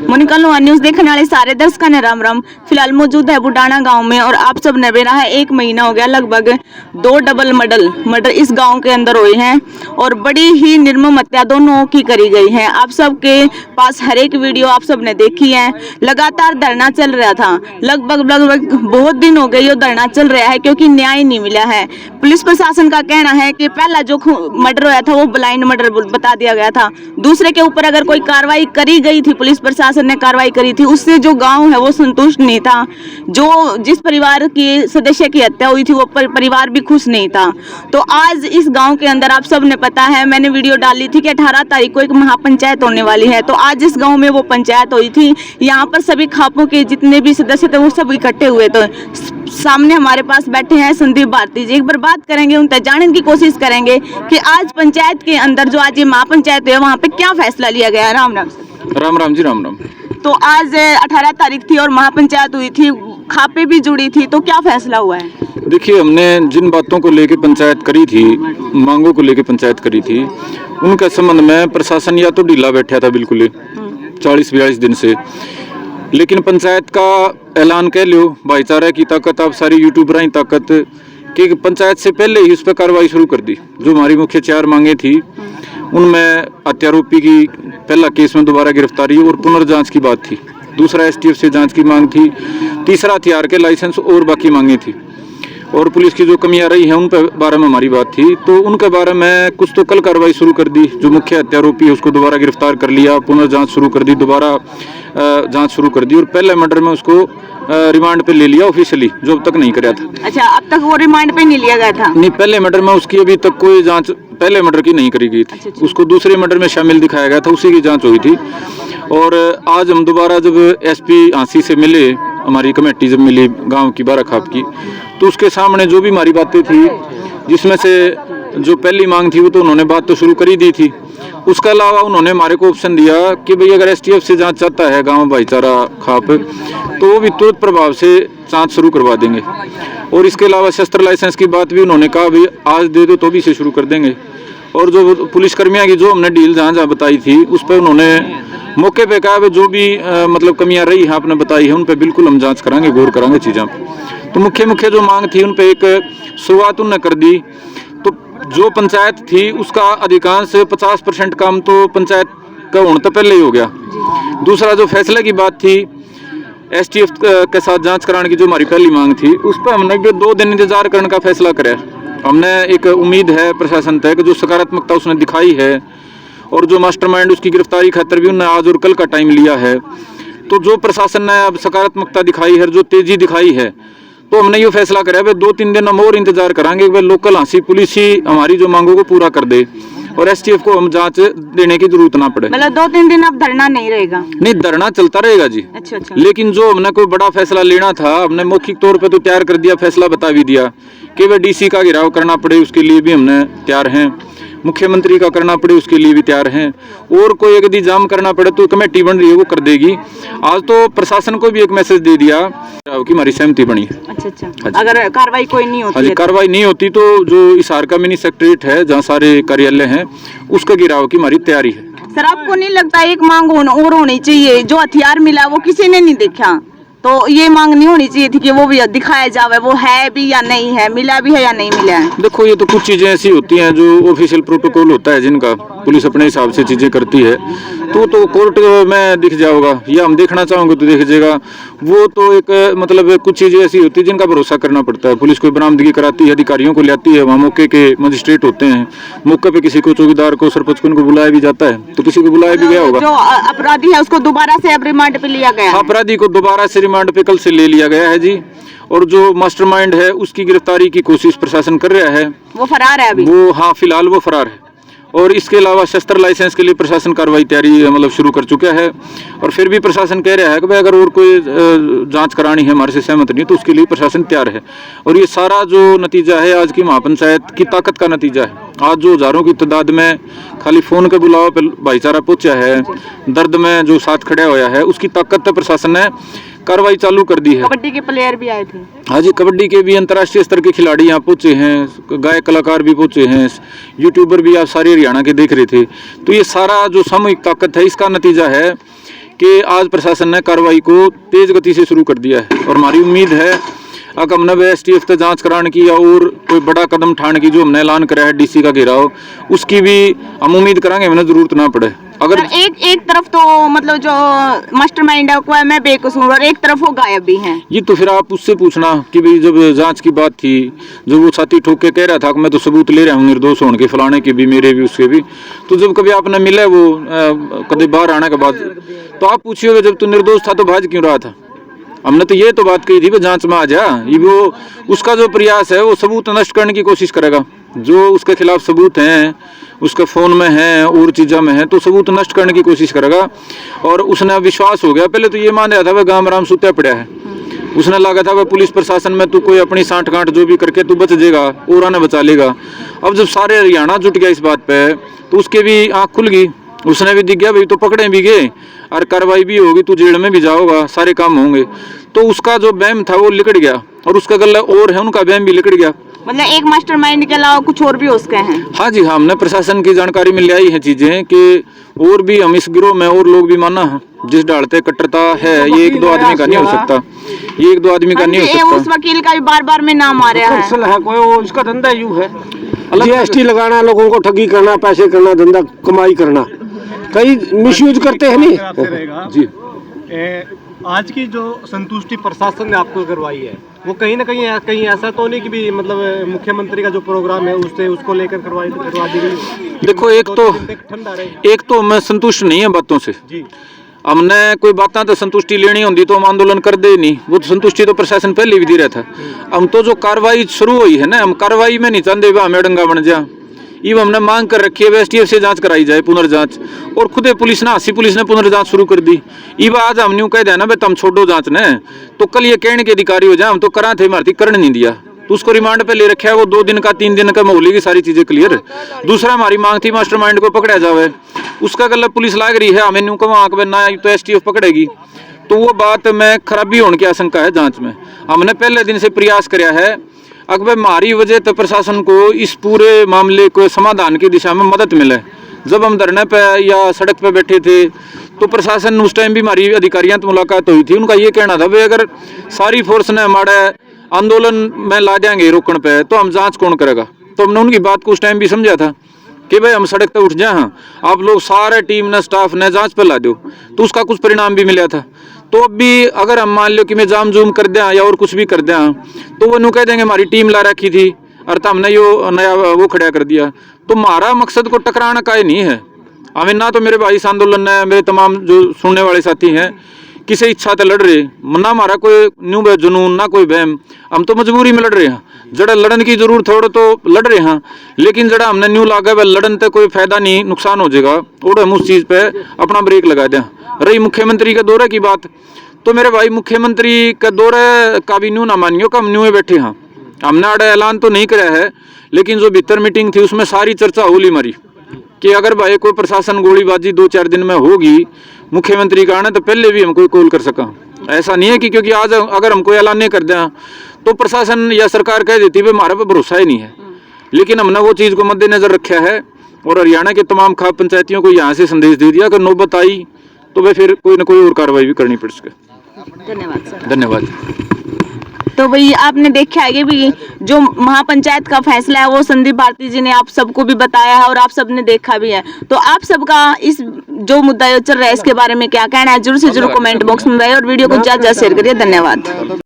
मोनिका लोहार न्यूज देखने वाले सारे दर्शकों ने राम राम। फिलहाल मौजूद है बुडाना गांव में और आप सब ने बेरा है 1 महीना हो गया लगभग 2 डबल मर्डर इस गांव के अंदर हुए हैं और बड़ी ही निर्मम हत्या दोनों की करी गई है। आप सबके पास हर एक वीडियो आप सब ने देखी है। लगातार धरना चल रहा था, लगभग बहुत दिन हो गए ये धरना चल रहा है क्योंकि न्याय नहीं मिला है। पुलिस प्रशासन का कहना है कि पहला जो मर्डर हुआ था वो ब्लाइंड मर्डर बता दिया गया था। दूसरे के ऊपर अगर कोई कार्रवाई करी गई थी, पुलिस प्रशासन ने कार्रवाई करी थी, उससे जो गांव है वो संतुष्ट नहीं था। जो जिस परिवार की सदस्य की हत्या हुई थी वो परिवार भी खुश नहीं था। तो आज इस गांव के अंदर आप सब ने पता है, मैंने वीडियो डाली थी कि 18 तारीख को एक महापंचायत होने वाली है। तो आज इस गांव में वो पंचायत हुई थी। यहाँ पर सभी खापों के जितने भी सदस्य थे वो सब इकट्ठे हुए। तो सामने हमारे पास बैठे हैं संदीप भारती जी। एक बार बात करेंगे, उनसे जानने की कोशिश करेंगे कि आज पंचायत के अंदर जो आज ये महापंचायत है वहाँ पे क्या फैसला लिया गया। राम राम सर। राम राम जी, राम राम। तो आज 18 तारीख थी और महापंचायत हुई थी, खापे भी जुड़ी थी, तो क्या फैसला हुआ है? देखिए, हमने जिन बातों को लेकर पंचायत करी थी, मांगों को लेकर पंचायत करी थी, उनके संबंध में प्रशासन या तो ढीला बैठा था बिल्कुल ही 40-42 दिन से। लेकिन पंचायत का ऐलान कह लो, भाईचारा की ताकत, आप सारी यूट्यूबर की ताकत, कि पंचायत से पहले ही उस पर कार्रवाई शुरू कर दी। जो हमारी मुख्य 4 मांगे थी उनमें हत्यारोपी की पहला केस में दोबारा गिरफ्तारी और पुनर्जांच की बात थी। दूसरा एसटीएफ से जांच की मांग थी। तीसरा हथियार के लाइसेंस और बाकी मांगे थी। और पुलिस की जो कमियां रही हैं उन पर बारे में हमारी बात थी। तो उनके बारे में कुछ तो कल कार्रवाई शुरू कर दी। जो मुख्य हत्यारोपी है उसको दोबारा गिरफ्तार कर लिया, पुनर्जांच शुरू कर दी, दोबारा जांच शुरू कर दी और पहले मर्डर में उसको रिमांड पे ले लिया ऑफिशियली, जो अब तक नहीं कराया था। अच्छा, अब तक वो रिमांड पे नहीं लिया गया था? नहीं, पहले मर्डर में उसकी अभी तक कोई जांच पहले मर्डर की नहीं करी गई थी। अच्छा। उसको दूसरे मर्डर में शामिल दिखाया गया था, उसी की जांच हुई थी। और आज हम दोबारा जब एसपी हांसी से मिले, हमारी कमेटी जब मिली गांव की 12 खाप की, तो उसके सामने जो भी हमारी बातें थी, जिसमें से जो पहली मांग थी वो तो उन्होंने बात तो शुरू कर ही दी थी। उसके अलावा उन्होंने हमारे को ऑप्शन दिया कि भाई अगर एसटीएफ से जांच चाहता है गांव भाईचारा खाप, तो वो भी तुरंत प्रभाव से जांच शुरू करवा देंगे। और इसके अलावा शस्त्र लाइसेंस की बात भी उन्होंने कहा भाई आज दे दो तो भी से शुरू कर देंगे। और जो पुलिसकर्मियों की जो हमने डील जहाँ बताई थी उस पर उन्होंने मौके पे कहा जो भी मतलब कमियां रही हैं आपने बताई है उन पे बिल्कुल हम जांच करांगे, गौर करांगे चीज़ों पे। तो मुख्य जो मांग थी उन पे एक शुरुआत उन्होंने कर दी। तो जो पंचायत थी उसका अधिकांश 50% काम तो पंचायत का होने तो पहले ही हो गया। दूसरा जो फैसले की बात थी, एसटीएफ के साथ जांच कराने की जो हमारी पहली मांग थी, उस पर हमने 2 दिन इंतजार करने का फैसला करा। हमने एक उम्मीद है प्रशासन तक जो सकारात्मकता उसने दिखाई है और जो मास्टरमाइंड उसकी गिरफ्तारी खातर भी उन्होंने आज और कल का टाइम लिया है। तो जो प्रशासन ने अब सकारात्मकता दिखाई है, जो तेजी दिखाई है, तो हमने ये फैसला करा है 2-3 दिन हम और इंतजार करांगे कि लोकल हांसी पुलिस ही हमारी जो मांगों को पूरा कर दे और एसटीएफ को हम जांच देने की जरूरत ना पड़े। मतलब 2-3 दिन अब धरना नहीं रहेगा? नहीं, धरना चलता रहेगा जी। अच्छा। लेकिन जो हमने कोई बड़ा फैसला लेना था, हमने मौखिक तौर पे तो तैयार कर दिया, फैसला बता भी दिया कि वह डीसी का घेराव करना पड़े उसके लिए भी हमने तैयार हैं, मुख्यमंत्री का करना पड़े उसके लिए भी तैयार हैं, और कोई यदि जाम करना पड़े तो कमेटी बन रही है वो कर देगी। आज तो प्रशासन को भी एक मैसेज दे दिया कि हमारी सहमति बनी है। अच्छा। अगर कार्रवाई कोई नहीं होती है, कार्रवाई नहीं होती तो जो हिसार का मिनी सेक्रेटरीट है जहाँ सारे कार्यालय हैं उसका गिराव की हमारी तैयारी है। सर, आपको नहीं लगता एक मांग और होनी चाहिए? जो हथियार मिला वो किसी ने नहीं देखा, तो ये मांग नहीं होनी चाहिए थी कि वो भी दिखाया जावे वो है भी या नहीं है, मिला भी है या नहीं मिला है? देखो, ये तो कुछ चीजें ऐसी होती हैं जो ऑफिशियल प्रोटोकॉल होता है जिनका पुलिस अपने हिसाब से चीजें करती है, तो कोर्ट में दिख जाओगा या हम देखना चाहोगे तो दिख जाएगा। वो तो एक मतलब कुछ चीजें ऐसी होती है जिनका भरोसा करना पड़ता है। पुलिस कोई बरामदगी कराती है, अधिकारियों को लाती है, वहाँ मौके के मजिस्ट्रेट होते हैं, मौके पे किसी को, चौकीदार को, सरपंच को, उनको बुलाया भी जाता है, तो किसी को बुलाया भी गया होगा। जो अपराधी है उसको दोबारा से अब रिमांड पे लिया गया? अपराधी को दोबारा से रिमांड पे कल से ले लिया गया है जी। और जो मास्टरमाइंड है उसकी गिरफ्तारी की कोशिश प्रशासन कर रहा है। वो फरार है अभी? वो हाँ, फिलहाल वो फरार है। और इसके अलावा शस्त्र लाइसेंस के लिए प्रशासन कार्रवाई तैयारी मतलब शुरू कर चुका है। और फिर भी प्रशासन कह रहा है कि भाई अगर और कोई जांच करानी है हमारे से सहमत नहीं तो उसके लिए प्रशासन तैयार है। और ये सारा जो नतीजा है आज की महापंचायत की ताकत का नतीजा है। आज जो हजारों की तादाद में खाली फोन के बुलाव पर भाईचारा पहुंचा है, दर्द में जो साथ खड़ा होया है, उसकी ताकत प्रशासन ने कार्रवाई चालू कर दी है। कबड्डी के प्लेयर भी आए थे? हाँ जी, कबड्डी के भी अंतर्राष्ट्रीय स्तर के खिलाड़ी यहाँ पहुंचे हैं, गायक कलाकार भी पहुंचे हैं, यूट्यूबर भी आप सारे हरियाणा के देख रहे थे। तो ये सारा जो सामूहिक ताकत है इसका नतीजा है कि आज प्रशासन ने कार्रवाई को तेज गति से शुरू कर दिया है और हमारी उम्मीद है अगर हमने STF तक जांच कराने की या और कोई बड़ा कदम उठाने की जो हमने ऐलान करा है DC का घेराव, उसकी भी हम उम्मीद करेंगे, हमें जरूरत ना पड़े। अगर एक तरफ तो मतलब जो मास्टरमाइंड है वो मैं बेकसूर और एक तरफ वो गायब भी हैं। ये तो फिर आप उससे पूछना कि भाई जब जांच की बात थी, जब वो छाती ठोक के कह रहा था कि मैं तो सबूत ले रहा हूँ निर्दोष होने के, फलाने के भी, मेरे भी, उसके भी, तो जब कभी आपने मिले वो कभी बाहर आने के बाद, तो आप पूछिए जब तू निर्दोष था तो भाज क्यों रहा था? हमने तो ये तो बात कही थी, जांच में आ जा। ये वो उसका जो प्रयास है वो सबूत नष्ट करने की कोशिश करेगा, जो उसके खिलाफ सबूत हैं, उसके फ़ोन में हैं और चीज़ों में हैं, तो सबूत नष्ट करने की कोशिश करेगा। और उसने विश्वास हो गया, पहले तो ये मान रहा था वह गाँव राम सुत्या पड़ा है, उसने लगा था वह पुलिस प्रशासन में तू कोई अपनी सांठ गांठ जो भी करके तू बच जाएगा और आने बचा लेगा। अब जब सारे हरियाणा जुट गया इस बात पे तो उसके भी आँख खुल गई, उसने भी दिख गया भाई तो पकड़े भी गए और कार्रवाई भी होगी, तू जेल में भी जाओगा, सारे काम होंगे। तो उसका जो बैम था वो लिकड़ गया और उसका गला और है उनका बैम भी लिकड़ गया। मतलब एक मास्टरमाइंड के अलावा कुछ और भी उसके हैं? हाँ जी हाँ, हमने प्रशासन की जानकारी मिल आई है चीजें कि और भी हम इस गिरोह में और लोग भी माना है जिस डालते कट्टरता है, ये एक दो आदमी का नहीं हो सकता, ये एक दो आदमी का नहीं हो सकता। उस वकील का भी बार में नाम आ रहा है, कोई उसका धंधा यूं है, GST लगाना, लोगों को ठगी करना, पैसे करना, धंधा कमाई करना, कई मिसयूज करते हैं। नहीं जी, आज की जो संतुष्टि प्रशासन ने आपको करवाई है वो कहीं ना कहीं ऐसा तो नहीं कि भी मतलब मुख्यमंत्री का जो प्रोग्राम है उससे उसको लेकर करवा दी गई? देखो एक तो मैं संतुष्ट नहीं है बातों से जी। हमने कोई बातें तो संतुष्टि लेनी होती तो हम आंदोलन कर दे नहीं, वो तो संतुष्टि तो प्रशासन पहले भी दे रहा था। हम तो जो कार्रवाई शुरू हुई है ना, हम कार्रवाई में नहीं चाहते हमें डंगा बन जा, ये हमने मांग कर रखी है STF से जांच कराई जाए, पुनर्जांच। और खुद पुलिस ने पुनर्जांच शुरू कर दी। ये आज हम न्यू कह देना भाई तुम छोड़ो जांच ने, तो कल ये कहने के अधिकारी हो जाए हम तो करा थे, मारती करण नहीं दिया, तो उसको रिमांड पे ले रखा है, वो 2 दिन का 3 दिन का माहौली की सारी चीजें क्लियर। दूसरा हमारी मांग थी मास्टरमाइंड को पकड़ा जावे, उसका गला पुलिस लाग रही है, हमें न्यू कमा ना तो STF पकड़ेगी, तो वो बात में खराबी होने की आशंका है जांच में। हमने पहले दिन से प्रयास किया है अगर हमारी वजह तो प्रशासन को इस पूरे मामले को समाधान की दिशा में मदद मिले। जब हम धरने पे या सड़क पे बैठे थे तो प्रशासन उस टाइम भी हमारी अधिकारियों से मुलाकात हुई थी, उनका ये कहना था भाई अगर सारी फोर्स ने हमारे आंदोलन में ला देंगे रोकने पे तो हम जांच कौन करेगा। तो हमने उनकी बात को उस टाइम भी समझा था कि भाई हम सड़क पे उठ जाए, हाँ आप लोग सारे टीम ने स्टाफ ने जांच पे ला दो, तो उसका कुछ परिणाम भी मिला था। तो अब भी अगर हम मान लो कि मैं जाम जूम कर दें या और कुछ भी कर दें तो वो नु कह देंगे हमारी टीम ला रखी थी और तो हमने यो नया वो खड़ा कर दिया। तो हमारा मकसद को टकराना का ही नहीं है, हमें ना तो मेरे भाई इस आंदोलन ने, मेरे तमाम जो सुनने वाले साथी हैं किसी इच्छा से लड़ रहे, ना हमारा कोई न्यू जुनून ना कोई बहम, हम तो मजबूरी में लड़ रहे हैं। जड़ा लड़न की जरूरत हो तो लड़ रहे हैं, लेकिन जड़ा हमने न्यू लागा वह लड़न तक कोई फायदा नहीं, नुकसान हो जाएगा और हम उस चीज़ पे अपना ब्रेक लगा दें। रही मुख्यमंत्री के दौरे की बात, तो मेरे भाई मुख्यमंत्री का दौरे का भी न्यू ना मानियो कि हम न्यू में बैठे हैं, हमने अड़ा ऐलान तो नहीं कराया है, लेकिन जो भीतर मीटिंग थी उसमें सारी चर्चा होली मारी कि अगर भाई कोई प्रशासन गोलीबाजी 2-4 दिन में होगी मुख्यमंत्री का आना तो पहले भी हम कोई कॉल कर सका। ऐसा नहीं है कि क्योंकि आज अगर हम कोई ऐलान नहीं कर दें तो प्रशासन या सरकार कह देती है हमारे पे भरोसा ही नहीं है, लेकिन हमने वो चीज़ को मद्देनजर रखा है और हरियाणा के तमाम खाप पंचायतियों को यहाँ से संदेश दे दिया कि नौबत आई तो वे फिर कोई ना कोई और कार्रवाई भी करनी पड़ सके। धन्यवाद सर। धन्यवाद। तो भाई आपने देखा है कि भी जो महापंचायत का फैसला है वो संदीप भारती जी ने आप सबको भी बताया है और आप सबने देखा भी है, तो आप सबका इस जो मुद्दा चल रहा है इसके बारे में क्या कहना है जरूर से जरूर कमेंट बॉक्स में बताइए और वीडियो को ज्यादा शेयर करिए। धन्यवाद।